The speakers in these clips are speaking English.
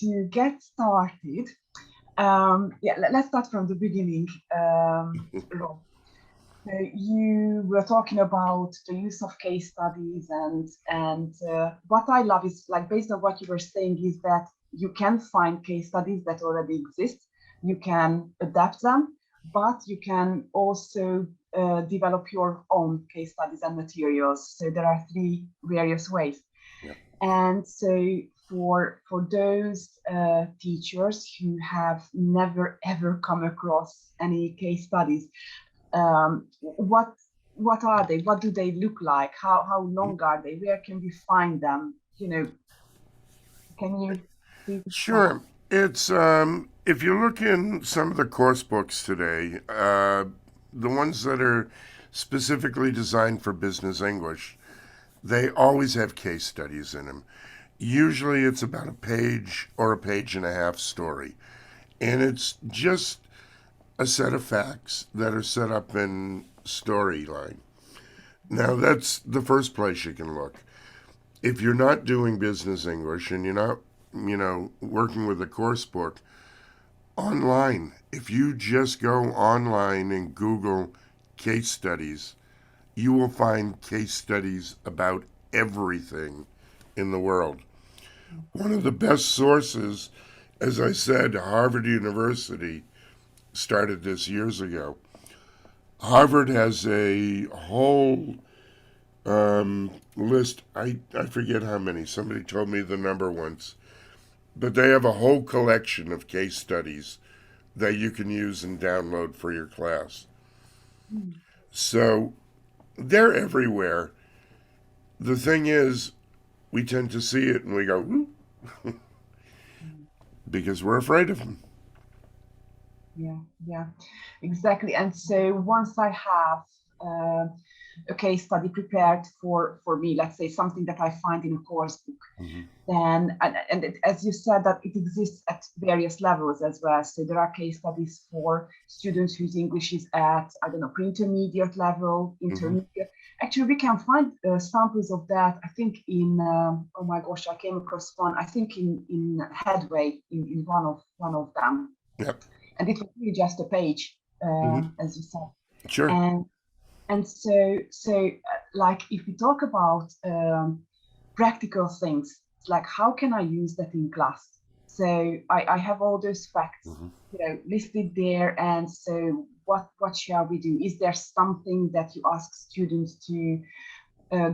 to get started, let's start from the beginning. Rob. So you were talking about the use of case studies, and what I love is, like, based on what you were saying, is that you can find case studies that already exist. You can adapt them, but you can also develop your own case studies and materials. So there are three various ways. Yeah. And so for those teachers who have never ever come across any case studies, what are they? What do they look like? How long are they? Where can we find them? Can you please explain? Sure. It's if you look in some of the course books today, the ones that are specifically designed for business English, they always have case studies in them. Usually it's about a page or a page and a half story. And it's just a set of facts that are set up in storyline. Now, that's the first place you can look. If you're not doing business English and you're not, working with a course book, online, if you just go online and Google case studies, you will find case studies about everything in the world. One of the best sources, as I said, Harvard University started this years ago. Harvard has a whole list. I forget how many. Somebody told me the number once. But they have a whole collection of case studies that you can use and download for your class. Mm. So they're everywhere. The thing is, we tend to see it and we go, "Ooh," because we're afraid of them. Yeah, yeah, exactly. And so once I have uh, a case study prepared for me, let's say something that I find in a course book, Mm-hmm. then as you said, that it exists at various levels as well. So there are case studies for students whose English is at, I don't know, pre-intermediate level, Mm-hmm. intermediate. Actually, we can find samples of that. I think in oh my gosh, I came across one. I think in Headway, in one of them, Yep. and it was really just a page, Mm-hmm. as you said. Sure. And so like, if we talk about practical things, like how can I use that in class? So I have all those facts, Mm-hmm. listed there. And so what shall we do? Is there something that you ask students to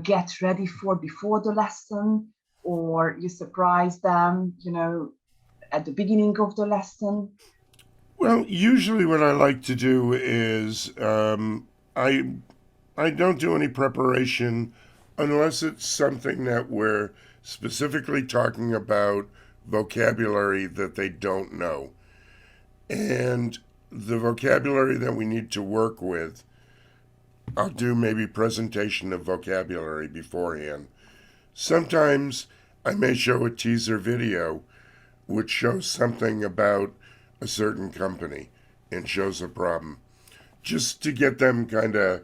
get ready for before the lesson, or you surprise them, at the beginning of the lesson? Well, usually what I like to do is I I don't do any preparation unless it's something that we're specifically talking about vocabulary that they don't know. And the vocabulary that we need to work with, I'll do maybe presentation of vocabulary beforehand. Sometimes I may show a teaser video which shows something about a certain company and shows a problem, just to get them kind of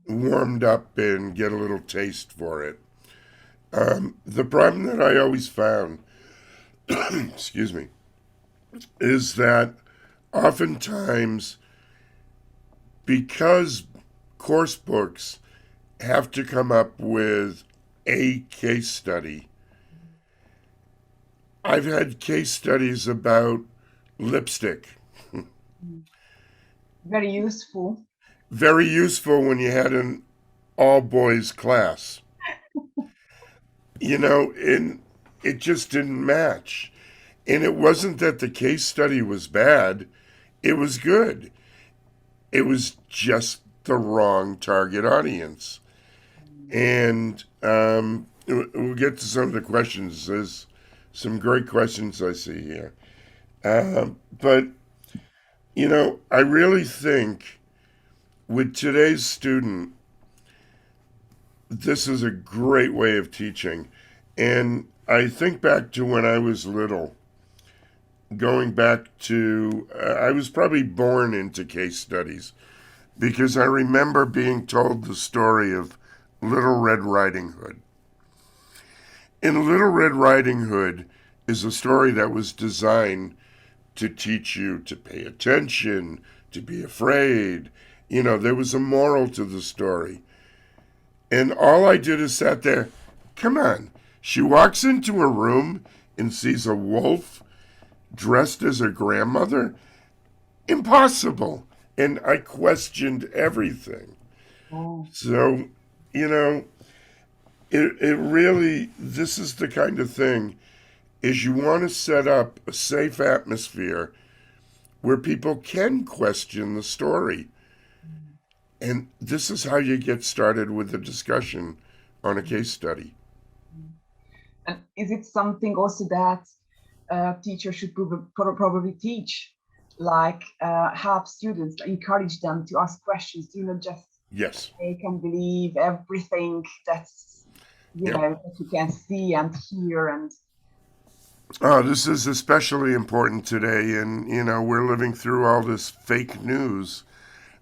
warmed up and get a little taste for it. The problem that I always found, excuse me, is that oftentimes, because course books have to come up with a case study, I've had case studies about lipstick. Very useful. Very useful when you had an all boys class, and it just didn't match. And it wasn't that the case study was bad, it was good. It was just the wrong target audience. And we'll get to some of the questions. There's some great questions I see here. But, I really think with today's student, this is a great way of teaching. And I think back to when I was little, going back to, I was probably born into case studies because I remember being told the story of Little Red Riding Hood. In Little Red Riding Hood, is a story that was designed to teach you to pay attention, to be afraid. There was a moral to the story. And all I did is sat there. Come on. She walks into a room and sees a wolf dressed as her grandmother? Impossible. And I questioned everything. Oh, So, you know, it really, this is the kind of thing, is you want to set up a safe atmosphere where people can question the story. And this is how you get started with the discussion on a case study. and is it something also that teachers should probably teach, like help students, encourage them to ask questions, do not just Yes. they can believe everything that's Yep. that you can see and hear and Oh, this is especially important today. And, we're living through all this fake news.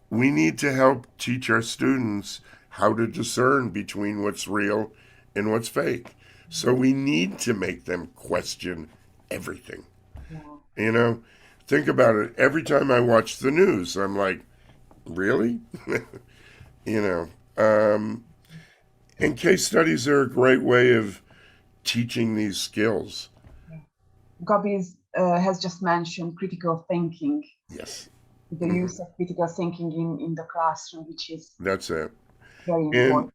We need to help teach our students how to discern between what's real and what's fake. So we need to make them question everything. yeah. You know, think about it. Every time I watch the news, I'm like, really? you know, um, and case studies are a great way of teaching these skills. Gabi has just mentioned critical thinking, Yes. the use of critical thinking in the classroom, which is That's it. very And important.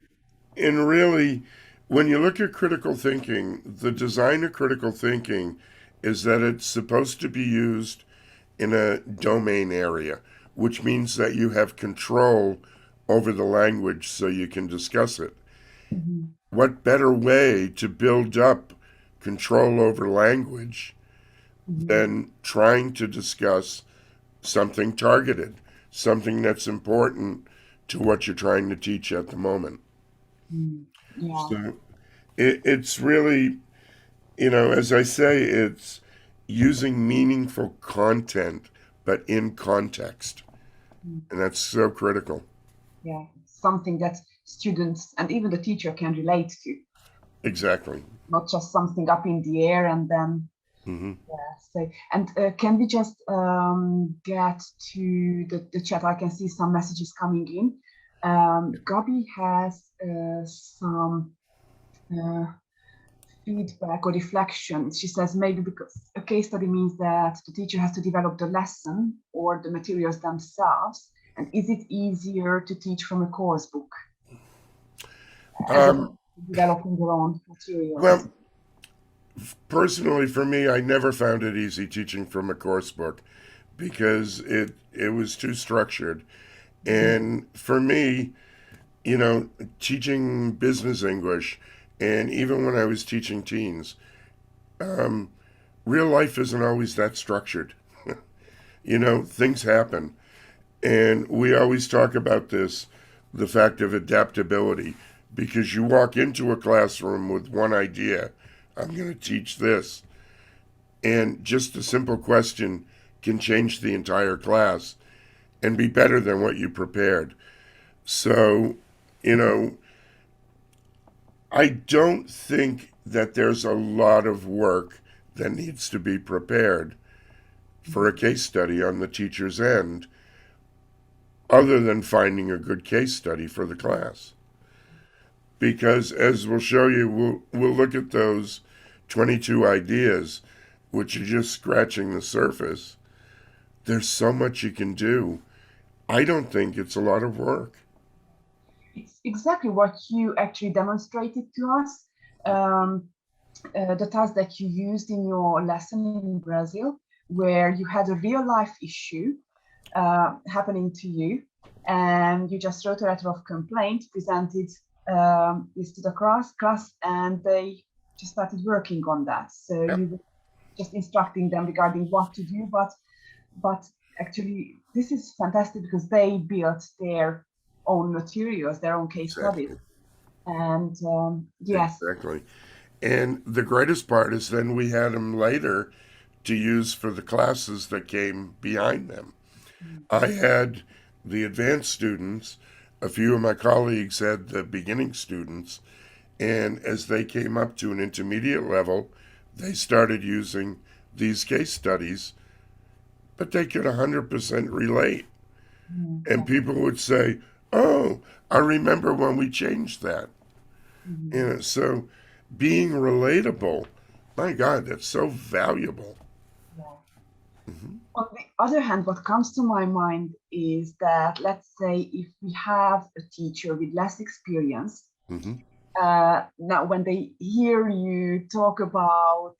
and really, when you look at critical thinking, the design of critical thinking is that it's supposed to be used in a domain area, which means that you have control over the language so you can discuss it. Mhm. What better way to build up control over language Mhm. than trying to discuss something targeted, something that's important to what you're trying to teach at the moment? Mm. Yeah. So it's really, as I say, it's using meaningful content, but in context. Mm. And that's so critical. Yeah. Something that students and even the teacher can relate to, Exactly. not just something up in the air and then Hmm. say. And can we just get to the chat? I can see some messages coming in. Gabi has some uh, feedback or reflection. She says maybe because a case study means that the teacher has to develop the lesson or the materials themselves. And is it easier to teach from a course book as Um, opposed to developing their own materials? well, personally, for me, I never found it easy teaching from a course book because it was too structured. Mhm. And for me, you know, teaching business English, and even when I was teaching teens, um, real life isn't always that structured. Things happen. And we always talk about this, the fact of adaptability, because you walk into a classroom with one idea, I'm going to teach this. And just a simple question can change the entire class and be better than what you prepared. So, you know, I don't think that there's a lot of work that needs to be prepared for a case study on the teacher's end, other than finding a good case study for the class. Because as we'll show you, we'll look at those 22 ideas, which are just scratching the surface. There's so much you can do. I don't think it's a lot of work. It's exactly what you actually demonstrated to us. Um, the task that you used in your lesson in Brazil, where you had a real life issue happening to you, and you just wrote a letter of complaint, presented this to the class, and they just started working on that. So Yep. you were just instructing them regarding what to do, but actually this is fantastic because they built their own materials, their own case studies, Exactly. and yes. Exactly. And the greatest part is then we had them later to use for the classes that came behind them. I had the advanced students, a few of my colleagues had the beginning students, and as they came up to an intermediate level, they started using these case studies, but they could 100% relate. And Exactly. people would say, oh, I remember when we changed that. Mhm. So being relatable, my God, that's so valuable. Yeah. On the other hand, what comes to my mind is that, let's say, if we have a teacher with less experience, Hmm. now when they hear you talk about,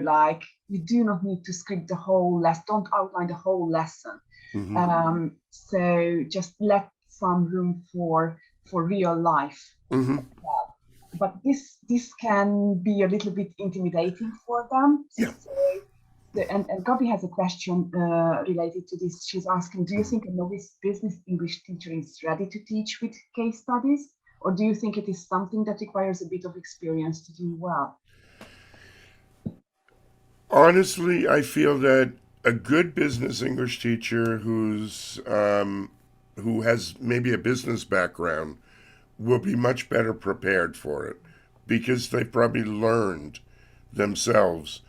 like you do not need to script the whole lesson, don't outline the whole lesson. Hmm. So just let some room for real life. Hmm. But this can be a little bit intimidating for them. Yeah. So and Gabi has a question related to this. She's asking, do you think a novice business English teacher is ready to teach with case studies? Or do you think it is something that requires a bit of experience to do well? Honestly, I feel that a good business English teacher who has maybe a business background will be much better prepared for it because they probably learned themselves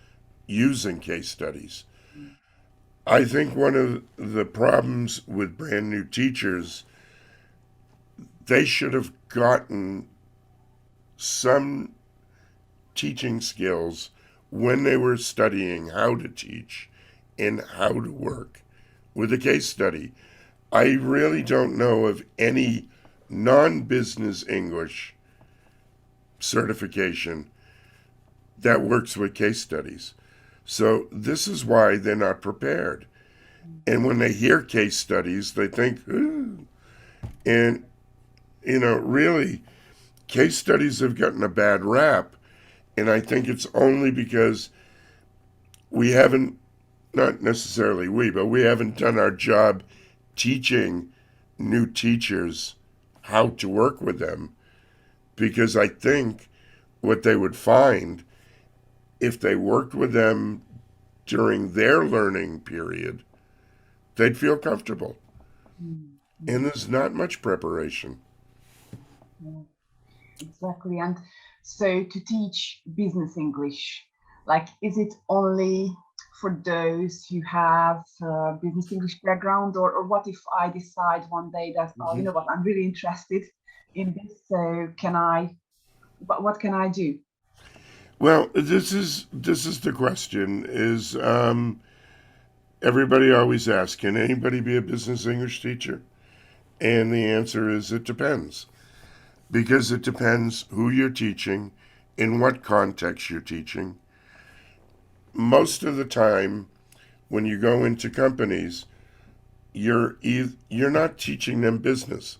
using case studies. I think one of the problems with brand new teachers, they should have gotten some teaching skills when they were studying how to teach and how to work with a case study. I really don't know of any non business English certification that works with case studies. So this is why they're not prepared. And when they hear case studies, they think, ooh. And, really, case studies have gotten a bad rap. And I think it's only because we haven't, not necessarily we, but we haven't done our job teaching new teachers how to work with them. Because I think what they would find if they worked with them during their learning period, they'd feel comfortable. Mm, And mm, there's not much preparation. yeah, exactly. And so to teach business English, like, is it only for those who have business English background, or what if I decide one day that, oh, you Mm-hmm. know what, I'm really interested in this, so but what can I do? Well, this is the question: is everybody always asks, can anybody be a business English teacher? And the answer is it depends, because it depends who you're teaching, in what context you're teaching. Most of the time, when you go into companies, you're not teaching them business,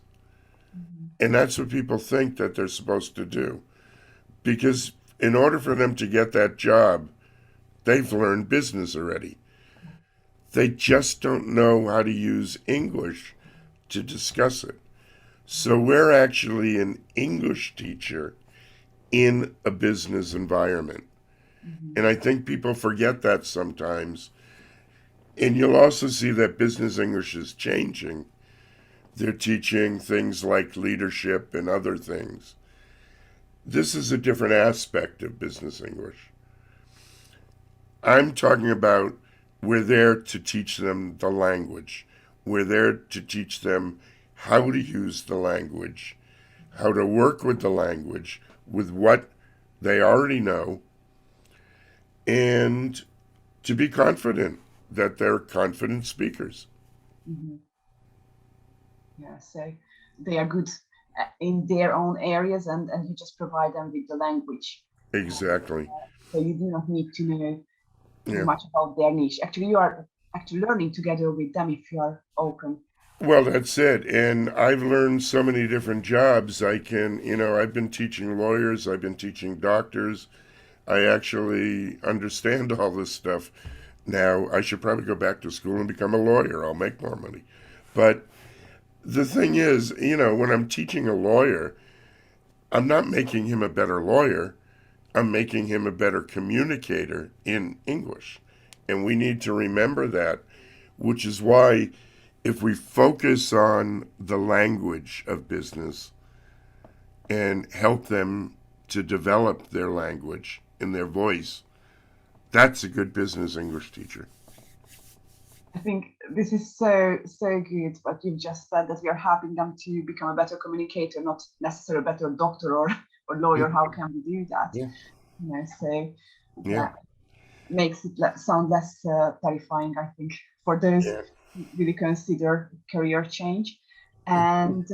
Mhm. and that's what people think that they're supposed to do. Because in order for them to get that job, they've learned business already. They just don't know how to use English to discuss it. So we're actually an English teacher in a business environment. Mhm. And I think people forget that sometimes. And you'll also see that business English is changing. They're teaching things like leadership and other things. This is a different aspect of business English. I'm talking about we're there to teach them the language. We're there to teach them how to use the language, how to work with the language, with what they already know, and to be confident that they're confident speakers. Mhm. Yeah, so they are good in their own areas, and you just provide them with the language. Exactly. So you do not need to know too Yeah. much about their niche. Actually, you are actually learning together with them if you are open. Well, that's it. And I've learned so many different jobs. I've been teaching lawyers, I've been teaching doctors. I actually understand all this stuff now. I should probably go back to school and become a lawyer. I'll make more money. But the thing is, when I'm teaching a lawyer, I'm not making him a better lawyer. I'm making him a better communicator in English. And we need to remember that, which is why if we focus on the language of business and help them to develop their language and their voice, That's a good business English teacher. I think this is so good, but you've just said that we are helping them to become a better communicator, not necessarily a better doctor or lawyer. How can we do that? Yeah. So Yeah. makes it sound less terrifying, I think, for those Yeah. who really consider career change. And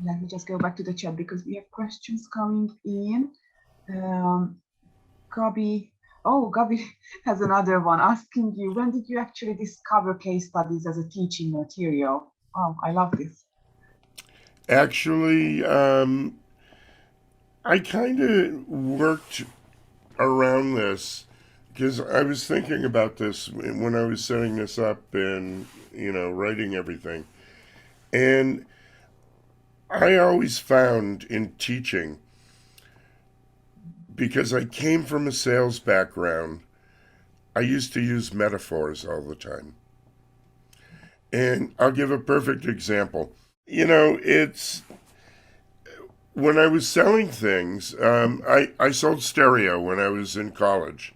let me just go back to the chat because we have questions coming in. Gabi, Gabi has another one asking you, when did you actually discover case studies as a teaching material? Oh, I love this. Actually, I kind of worked around this because I was thinking about this when I was setting this up and, writing everything. And I always found in teaching, because I came from a sales background, I used to use metaphors all the time. And I'll give a perfect example. It's when I was selling things, I sold stereo when I was in college,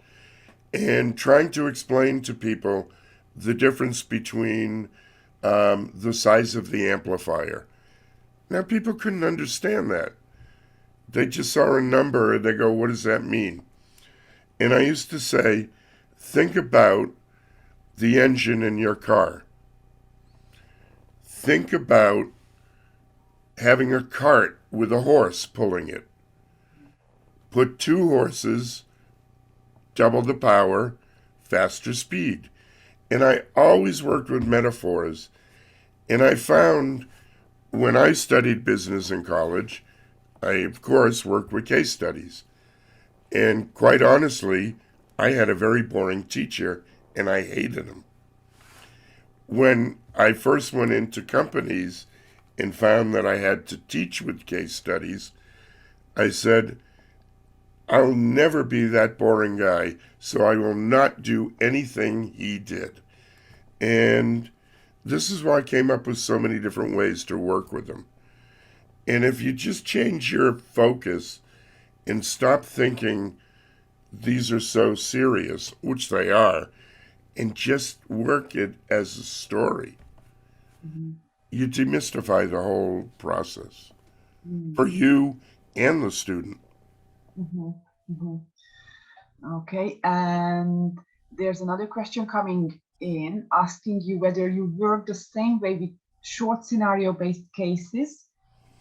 and trying to explain to people the difference between the size of the amplifier. Now, people couldn't understand that. They just saw a number and they go, what does that mean? And I used to say, think about the engine in your car. Think about having a cart with a horse pulling it. Put two horses, double the power, faster speed. And I always worked with metaphors. And I found when I studied business in college, I, of course, worked with case studies. And quite honestly, I had a very boring teacher and I hated him. When I first went into companies and found that I had to teach with case studies, I said, I'll never be that boring guy, so I will not do anything he did. And this is why I came up with so many different ways to work with them. And if you just change your focus and stop thinking these are so serious, which they are, and just work it as a story, you demystify the whole process for you and the student. Okay, and there's another question coming in asking you whether you work the same way with short scenario-based cases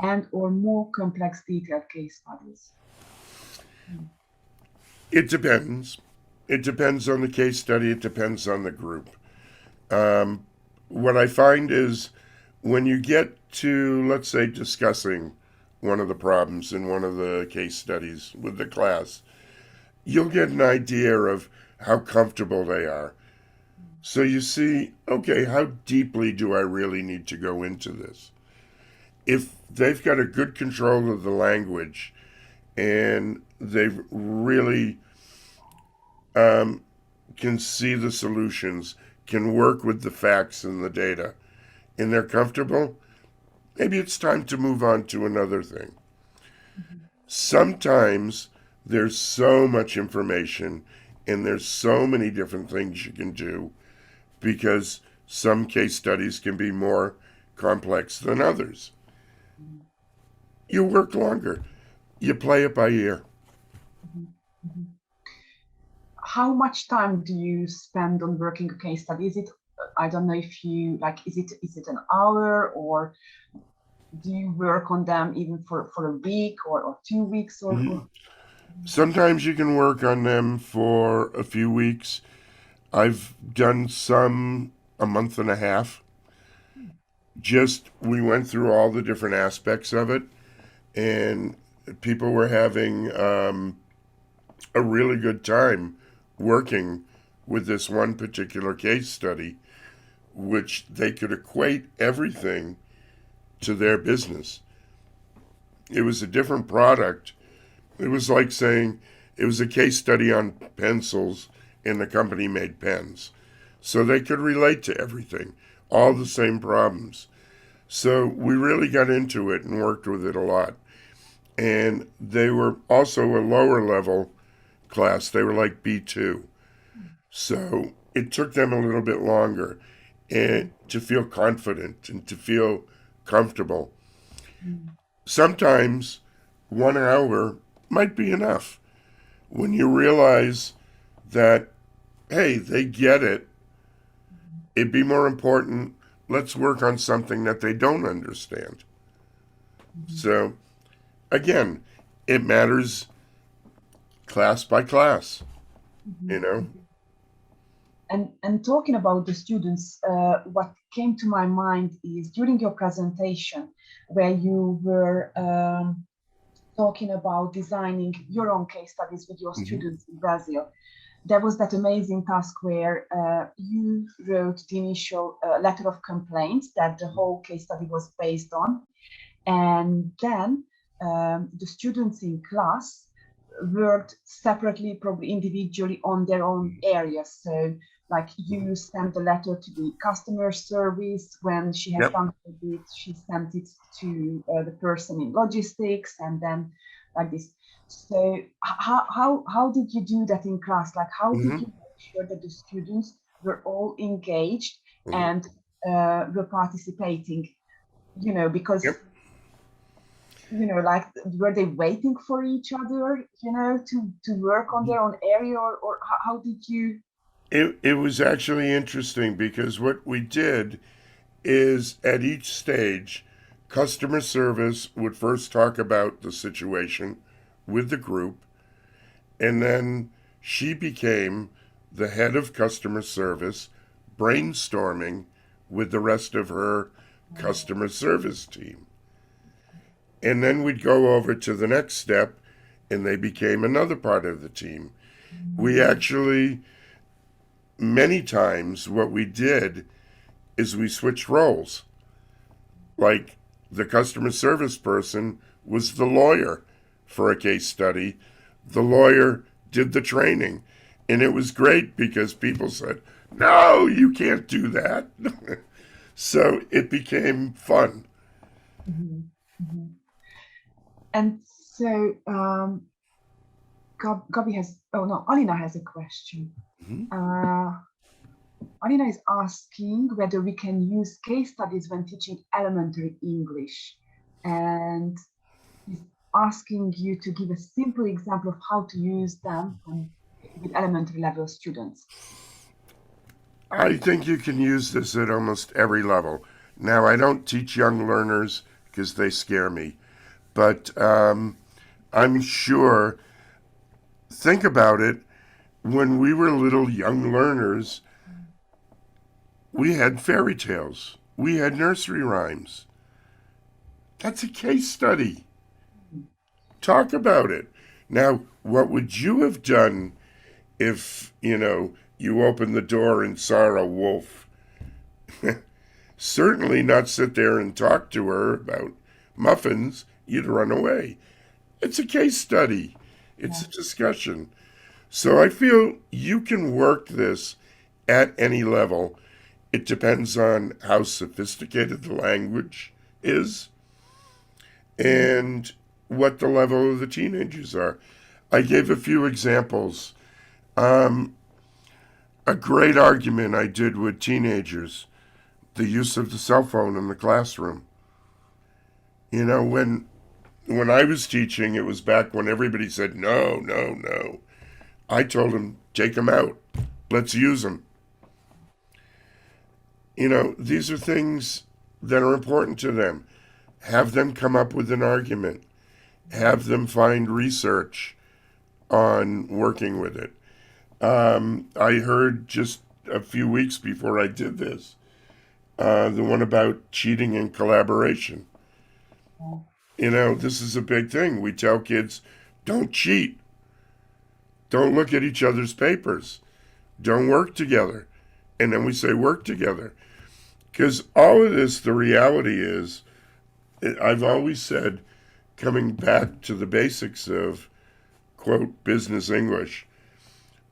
and or more complex detailed case studies. It depends. It depends on the case study. It depends on the group. What I find is when you get to, let's say, discussing one of the problems in one of the case studies with the class, you'll get an idea of how comfortable they are. So you see, okay, how deeply do I really need to go into this? If they've got a good control of the language and they've really can see the solutions, can work with the facts and the data, and they're comfortable, maybe it's time to move on to another thing. Sometimes there's so much information and there's so many different things you can do because some case studies can be more complex than others. You work longer. You play it by ear. How much time do you spend on working a case study? Is it, I don't know if you like, is it an hour, or do you work on them even for a week or 2 weeks or? Sometimes you can work on them for a few weeks. I've done some a month and a half. Just we went through all the different aspects of it, and people were having a really good time working with this one particular case study, which they could equate everything to their business. It was a different product. It was like saying it was a case study on pencils and the company made pens. So they could relate to everything, all the same problems. So we really got into it and worked with it a lot. And they were also a lower level class. They were like B2. So it took them a little bit longer and to feel confident and to feel comfortable. Mm, Sometimes 1 hour might be enough when you realize that, hey, they get it. It'd be more important, let's work on something that they don't understand. mhm, So, again, it matters class by class, you mhm, know? mhm. And talking about the students, what came to my mind is during your presentation, where you were talking about designing your own case studies with your Mm-hmm. students in Brazil. There was that amazing task where you wrote the initial letter of complaint that the whole case study was based on. And then the students in class worked separately, probably individually on their own areas. So, like Mm-hmm. you sent the letter to the customer service. When she has Yep. done it, she sent it to the person in logistics, and then like this. So, how did you do that in class? Like, how did Mm-hmm. you make sure that the students were all engaged Mm-hmm. and were participating? Because Yep. like were they waiting for each other, to work on their own area, or how did you? It was actually interesting because what we did is at each stage, customer service would first talk about the situation with the group, and then she became the head of customer service, brainstorming with the rest of her customer service team. And then we'd go over to the next step, and they became another part of the team. We actually, many times, what we did is we switched roles. Like the customer service person was the lawyer for a case study. The lawyer did the training. And it was great because people said, no, you can't do that. So it became fun. Mhm, mhm. And so Gabi has, oh no, Alina has a question. Mhm. uh, Alina is asking whether we can use case studies when teaching elementary English, and is asking you to give a simple example of how to use them with elementary level students. I think you can use this at almost every level. Now, I don't teach young learners because they scare me, but I'm sure, think about it, when we were little young learners, we had fairy tales, we had nursery rhymes. That's a case study. Talk about it. Now, what would you have done if, you opened the door and saw a wolf? Certainly not sit there and talk to her about muffins. You'd run away. It's a case study, it's Yeah. a discussion. So I feel you can work this at any level. It depends on how sophisticated the language is Mhm. and what the level of the teenagers are. I gave a few examples. Um, a great argument I did with teenagers, the use of the cell phone in the classroom. When I was teaching, it was back when everybody said no, no, no. I told them, take them out. Let's use them. These are things that are important to them. Have them come up with an argument. Have them find research on working with it. I heard just a few weeks before I did this, the one about cheating and collaboration. Yeah. This is a big thing. We tell kids, don't cheat. Don't look at each other's papers. Don't work together. And then we say, work together. Because all of this, the reality is, I've always said, coming back to the basics of, quote, business English,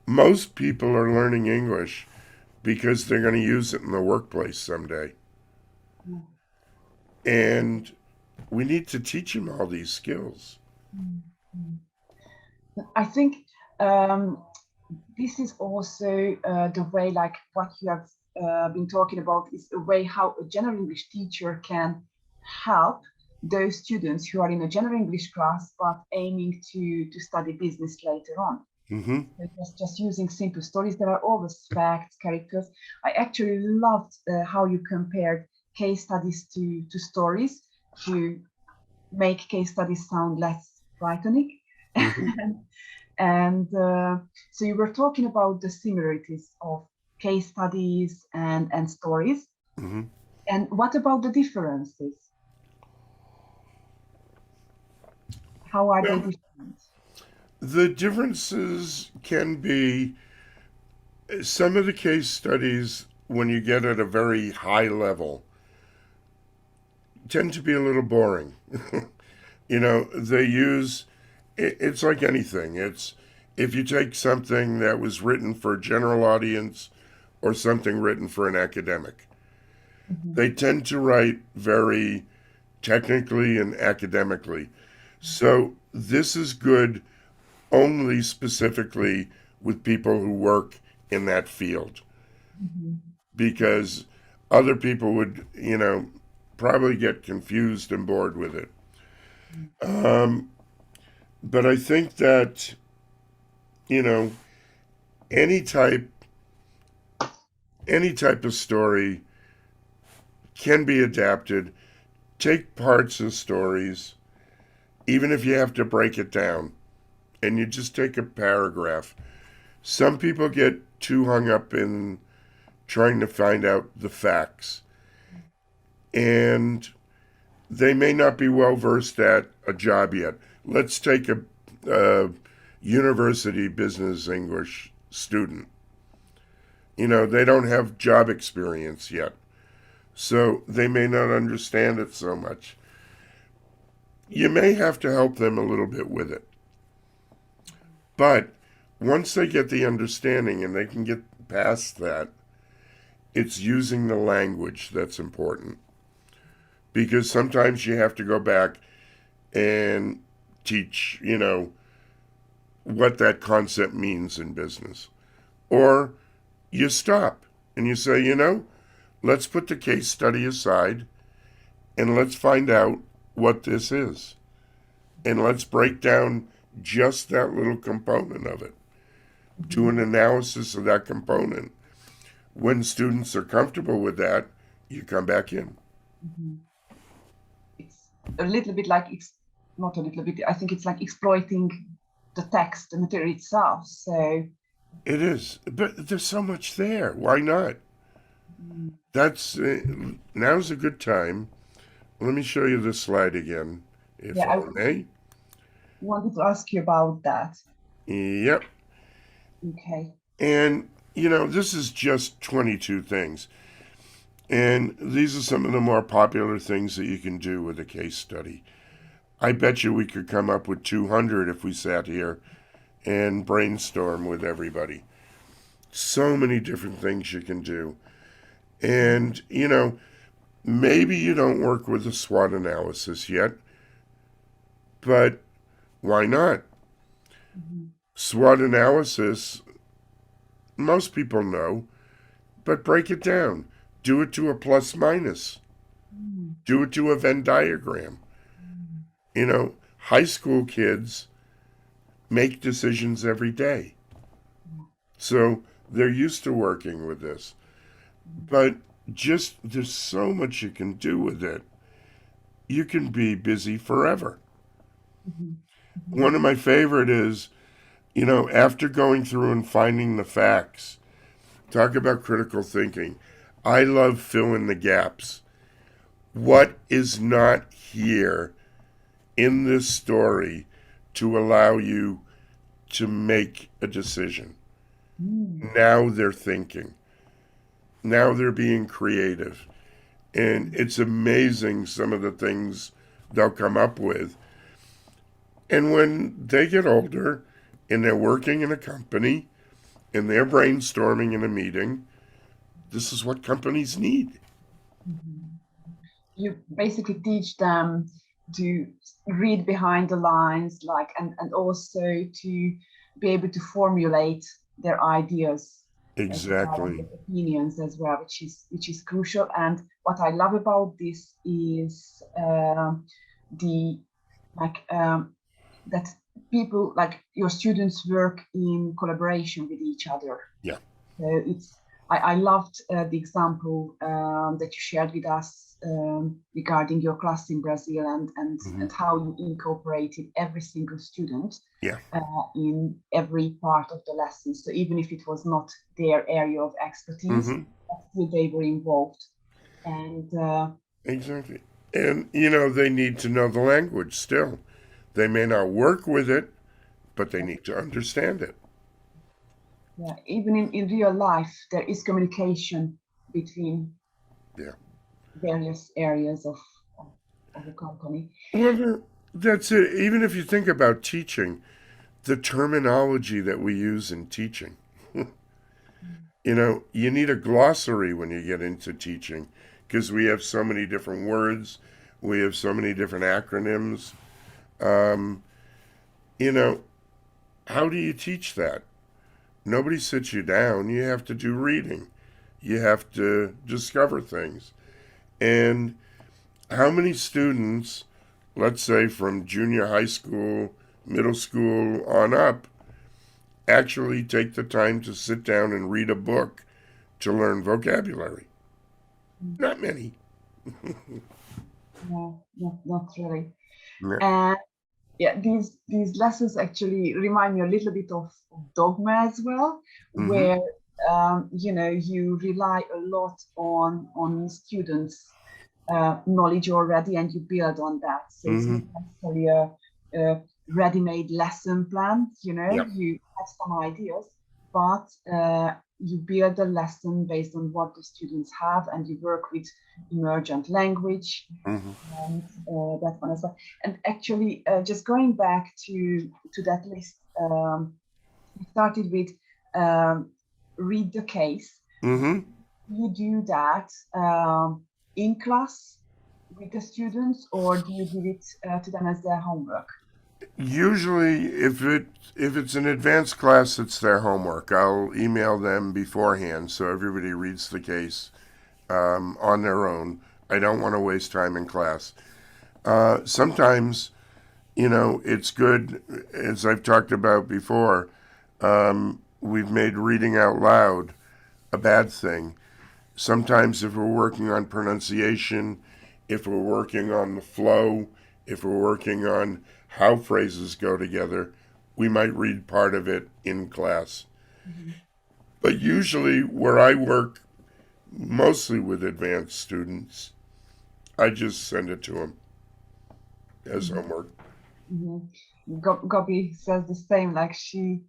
most people are learning English because they're going to use it in the workplace someday. Yeah. And we need to teach them all these skills. Mm, mm. I think Um, this is also the way, like what you have been talking about, is a way how a general English teacher can help those students who are in a general English class but aiming to study business later on. Mm-hmm. Just using simple stories. There are always facts, characters. I actually loved how you compared case studies to stories to make case studies sound less frightening. Mm-hmm. And so you were talking about the similarities of case studies and stories. Mm-hmm. And what about the differences? How are they Well, different? the differences can be some of the case studies, when you get at a very high level, tend to be a little boring. They use it's like anything. It's if you take something that was written for a general audience or something written for an academic, Mhm. they tend to write very technically and academically. So this is good only specifically with people who work in that field, Mhm. because other people would, probably get confused and bored with it. Um, but I think that, you know, any type any type of story can be adapted. Take parts of stories, even if you have to break it down, and you just take a paragraph. Some people get too hung up in trying to find out the facts, and they may not be well versed at a job yet. Let's take a university business English student. They don't have job experience yet, so they may not understand it so much. You may have to help them a little bit with it. But once they get the understanding and they can get past that, it's using the language that's important. Because sometimes you have to go back and teach, what that concept means in business. Or you stop and you say, let's put the case study aside and let's find out what this is. And let's break down just that little component of it. Do an Mhm. analysis of that component. When students are comfortable with that, you come back in. Mhm. It's a little bit like, not a little bit, I think it's like exploiting the text, the material itself. So, It is, but there's so much there. Why not? mm, That's now's a good time. Let me show you this slide again, if yeah, I I may. wanted to ask you about that. Yep. Okay. And this is just 22 things. And these are some of the more popular things that you can do with a case study. I bet you we could come up with 200 if we sat here and brainstorm with everybody. So many different things you can do. And, maybe you don't work with a SWOT analysis yet, but why not? Mhm. SWOT analysis, most people know, but break it down. Do it to a plus minus. Mm. Do it to a Venn diagram. Mm. High school kids make decisions every day. So they're used to working with this. But just there's so much you can do with it. You can be busy forever. Mhm. Mhm. One of my favorite is, after going through and finding the facts, talk about critical thinking. I love filling the gaps. What is not here in this story to allow you to make a decision? Mm. Now they're thinking. Now they're being creative. And Mhm. it's amazing some of the things they'll come up with. And when they get older and they're working in a company and they're brainstorming in a meeting, this is what companies need. Mhm. You basically teach them to read behind the lines, like, and also to be able to formulate their ideas as well, and Exactly. their opinions as well, which is crucial. And what I love about this is the like that people, like your students, work in collaboration with each other. Yeah. So I loved the example that you shared with us regarding your class in Brazil, Hmm. and how you incorporated every single student Yeah. in every part of the lesson. So even if it was not their area of expertise, Hmm. still they were involved. And Exactly. And, they need to know the language still. They may not work with it, but they need to understand it. yeah, even in real life, there is communication between Yeah. various areas of, of a company. Well, that's it. Even if you think about teaching, the terminology that we use in teaching, you need a glossary when you get into teaching because we have so many different words, we have so many different acronyms. Um, you know, how do you teach that? Nobody sits you down. You have to do reading. You have to discover things. And how many students, let's say from junior high school, middle school on up, actually take the time to sit down and read a book to learn vocabulary? Not many. No, not really. Yeah. And yeah, these lessons actually remind me a little bit of dogma as well, Mm-hmm. where you rely a lot on students' knowledge already, and you build on that. So it's Mm-hmm. not necessarily a ready-made lesson plan. Yeah. You have some ideas, but you build a lesson based on what the students have, and you work with emergent language Mm-hmm. and that one as well. And actually, just going back to that list, we started with um, read the case. Mm-hmm. You do that in class with the students, or do you give it to them as their homework? Usually, if it's an advanced class, it's their homework. I'll email them beforehand so everybody reads the case on their own. I don't want to waste time in class. Sometimes, it's good, as I've talked about before. We've made reading out loud a bad thing. Sometimes, if we're working on pronunciation, if we're working on the flow, if we're working on how phrases go together, we might read part of it in class. Mhm. But usually, where I work mostly with advanced students, I just send it to them as Mhm. homework. Mhm. Gobi says the same. Like she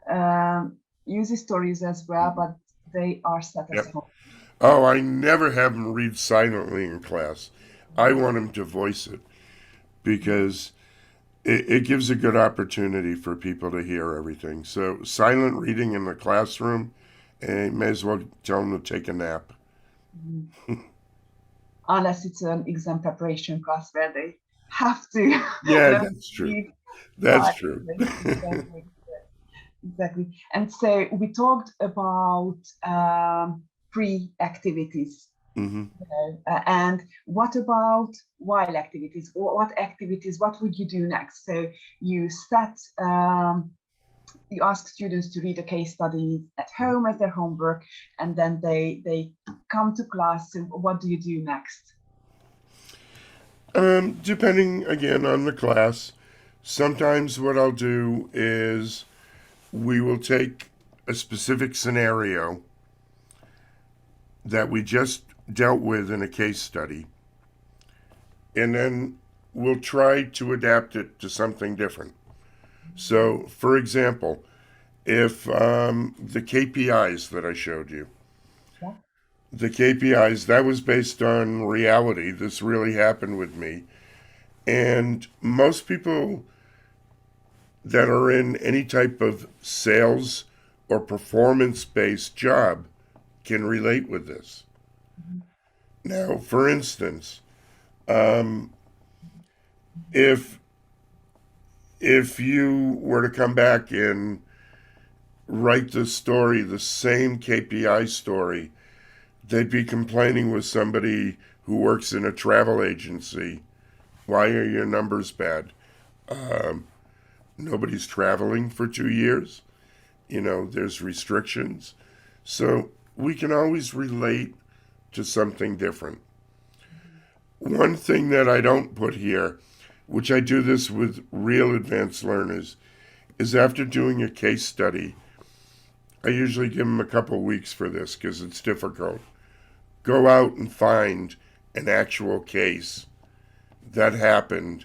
um, uses stories as well, but they are set as Yep. home. Oh, I never have them read silently in class. I want them to voice it because it gives a good opportunity for people to hear everything. So silent reading in the classroom, and may as well tell them to take a nap. Mhm. Unless it's an exam preparation class where they have to Yeah, learn to that's true. read That's true. silently. Exactly. Exactly. And so we talked about pre-activities. Hmm. And what about while activities? What activities? What would you do next? So you set you ask students to read a case study at home as their homework, and then they come to class. So what do you do next? Depending again on the class, sometimes what I'll do is we will take a specific scenario that we just dealt with in a case study, and then we'll try to adapt it to something different. So, for example, if the KPIs that I showed you, Yeah. the KPIs, that was based on reality. This really happened with me. And most people that are in any type of sales or performance based job can relate with this. Mhm. Now, for instance, if if you were to come back and write the story, the same KPI story, they'd be complaining with somebody who works in a travel agency. Why are your numbers bad? Nobody's traveling for 2 years. There's restrictions. So we can always relate to something different. One thing that I don't put here, which I do this with real advanced learners, is after doing a case study, I usually give them a couple weeks for this because it's difficult. Go out and find an actual case that happened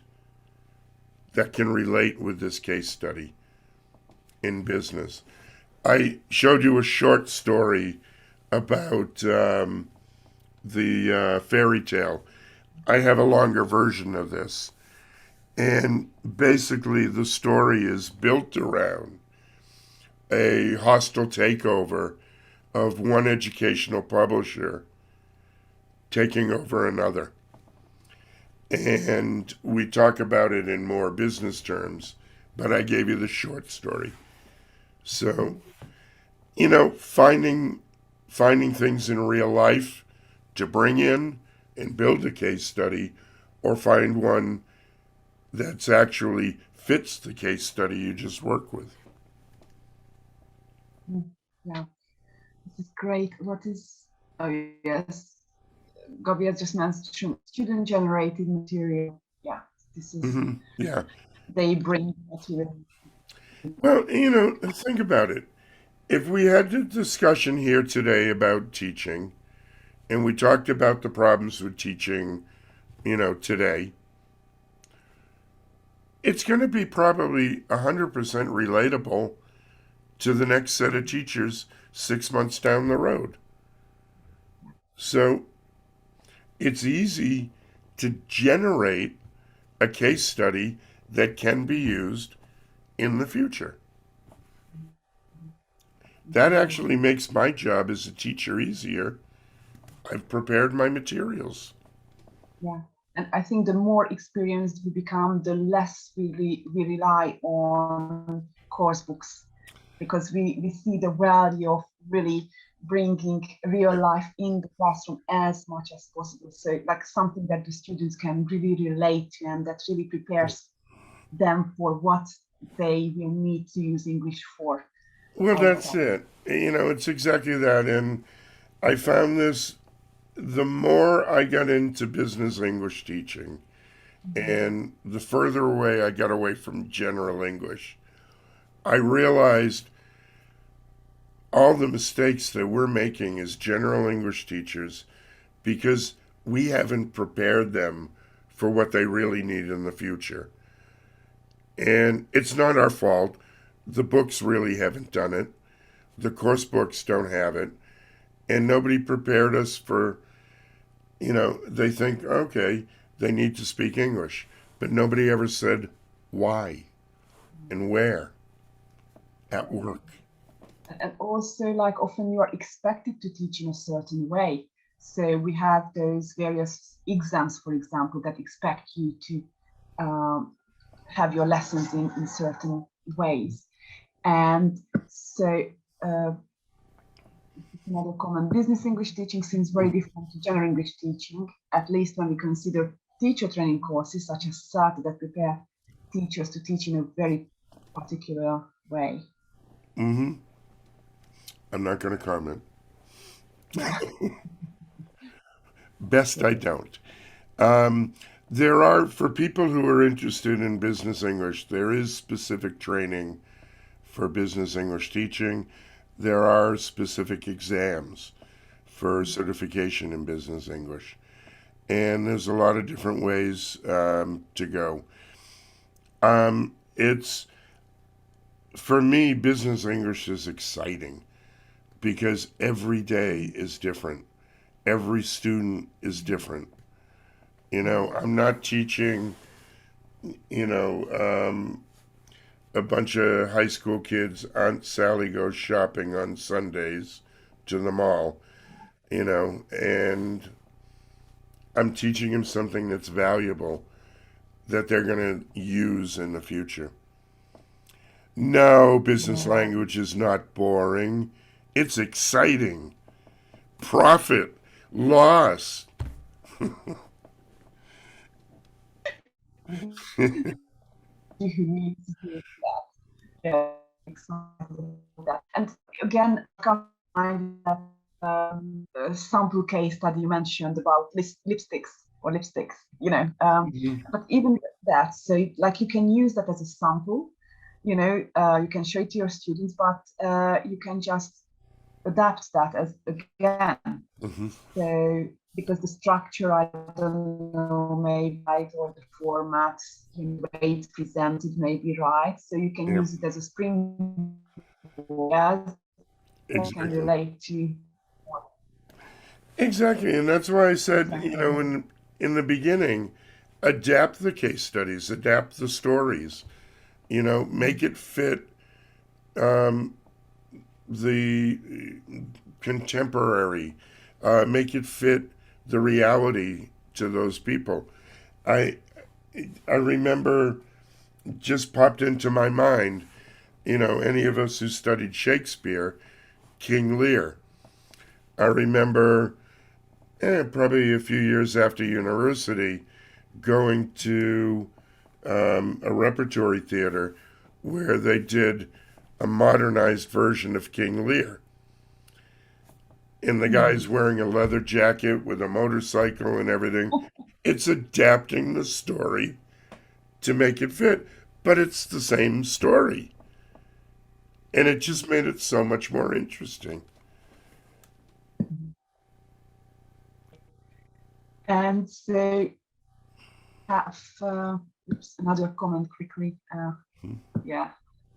that can relate with this case study in business. I showed you a short story about the fairy tale. I have a longer version of this. And basically, the story is built around a hostile takeover of one educational publisher taking over another. And we talk about it in more business terms, but I gave you the short story. So, finding things in real life to bring in and build a case study, or find one that's actually fits the case study you just worked with. Yeah, this is great. What is, oh yes, Gabriel just mentioned student generated material. Yeah, this is, Yeah. they bring material. Well, think about it. If we had a discussion here today about teaching, and we talked about the problems with teaching, today, it's going to be probably 100% relatable to the next set of teachers 6 months down the road. So it's easy to generate a case study that can be used in the future. That actually makes my job as a teacher easier. I've prepared my materials. Yeah. And I think the more experienced we become, the less we rely on course books, because we see the value of really bringing real life in the classroom as much as possible. So like something that the students can really relate to and that really prepares them for what they will need to use English for Well, that's outside. it. It's exactly that. And I found this the more I got into business English teaching and the further away I got away from general English, I realized all the mistakes that we're making as general English teachers because we haven't prepared them for what they really need in the future. And it's not our fault. The books really haven't done it. The course books don't have it. And nobody prepared us for, they think, okay, they need to speak English. But nobody ever said why and where at work. And also, like, often you are expected to teach in a certain way. So we have those various exams, for example, that expect you to have your lessons in certain ways. And so another common, business English teaching seems very different to general English teaching, at least when we consider teacher training courses such as SAT that prepare teachers to teach in a very particular way. Mm-hmm. I'm not going to comment. Yeah. Best I don't. There are, for people who are interested in business English, there is specific training for business English teaching. There are specific exams for certification in business English. And there's a lot of different ways to go. It's, for me, business English is exciting because every day is different. Every student is different. I'm not teaching, you know, um, a bunch of high school kids. Aunt Sally goes shopping on Sundays to the mall, and I'm teaching them something that's valuable that they're going to use in the future. No, business Yeah. language is not boring. It's exciting. Profit, loss. Who needs to do that? Yeah, excited about that. And again, come to mind that a sample case study you mentioned about lipsticks, Mhm. but even that, so like you can use that as a sample, you can show it to your students, but you can just adapt that as again. Mhm. So because the structure, I don't know, maybe right, or the format, the way it's presented may be right. So you can Yeah, use it as a springboard, as you can exactly. relate to Exactly, and that's why I said, exactly. in the beginning, adapt the case studies, adapt the stories. Make it fit um, the contemporary, make it fit the reality to those people. I I remember just popped into my mind. Any of us who studied Shakespeare, King Lear. I remember probably a few years after university going to a repertory theater where they did a modernized version of King Lear. And the guy's Mm. wearing a leather jacket with a motorcycle and everything. It's adapting the story to make it fit, but it's the same story. And it just made it so much more interesting. And so have another comment quickly. Yeah,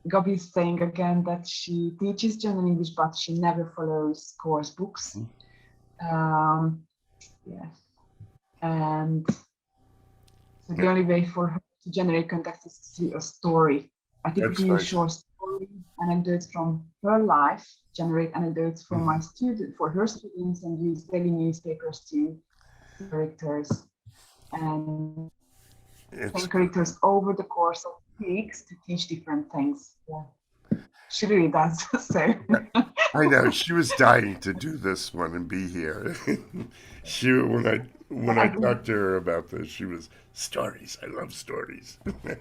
Gabi is saying again that she teaches German English, but she never follows course books. Um, yes, and so the only way for her to generate context is through a story. I That's typically use nice. short story anecdotes from her life, generate anecdotes for her students, and use daily newspapers to see characters and It's same characters over the course of weeks to teach different things. Yeah, she really does. So I know she was dying to do this one and be here. she when I I talked to her about this, she was stories. I love stories. but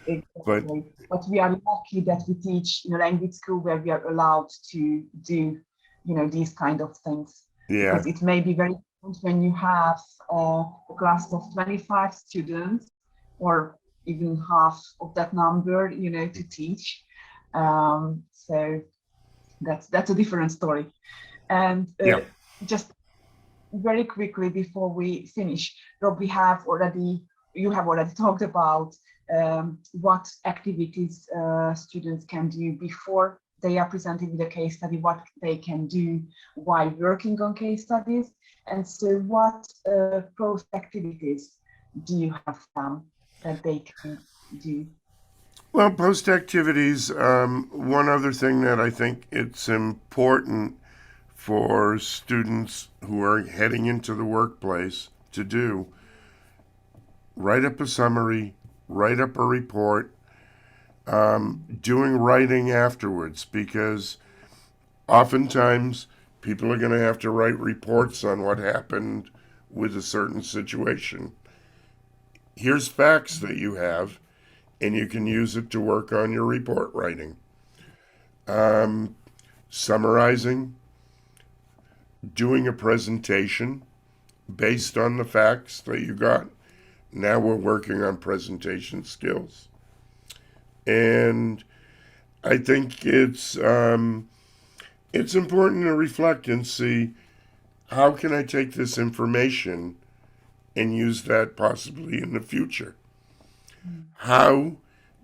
exactly. But we are lucky that we teach in a language school where we are allowed to do, these kind of things. yeah, Because it may be very different when you have a class of 25 students or even half of that number, to teach. So that's a different story. And yeah, just very quickly before we finish, Rob, you have already talked about what activities students can do before they are presented with a case study, what they can do while working on case studies. And so what post activities do you have that they can do? Well, post activities. One other thing that I think it's important for students who are heading into the workplace to do: write up a summary, write up a report, doing writing afterwards, because oftentimes people are going to have to write reports on what happened with a certain situation. Here's facts that you have, and you can use it to work on your report writing. Summarizing, doing a presentation based on the facts that you got. Now we're working on presentation skills. And I think it's important to reflect and see, how can I take this information and use that possibly in the future? How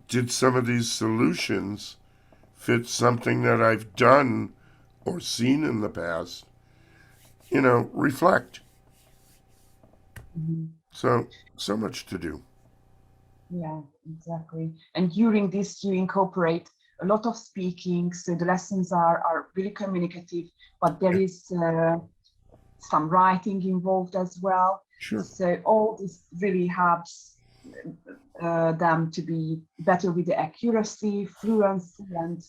did some of these solutions fit something that I've done or seen in the past? Reflect. Mhm. So much to do. Yeah, exactly. And during this, you incorporate a lot of speaking, so the lessons are really communicative, but there Yeah, is some writing involved as well. sure. So all this really helps them to be better with the accuracy, fluency, and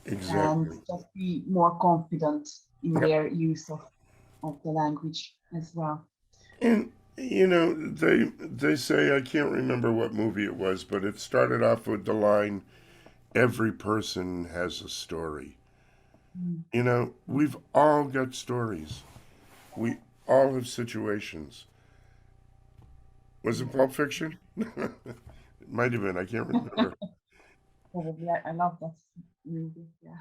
Exactly. just be more confident in Yep. their use of the language as well. And you know, they say, I can't remember what movie it was, but it started off with the line, "Every person has a story." Mm. You know, we've all got stories. We all have situations. Was it Pulp Fiction? It might have been. I can't remember. Probably, I love that movie. Yeah.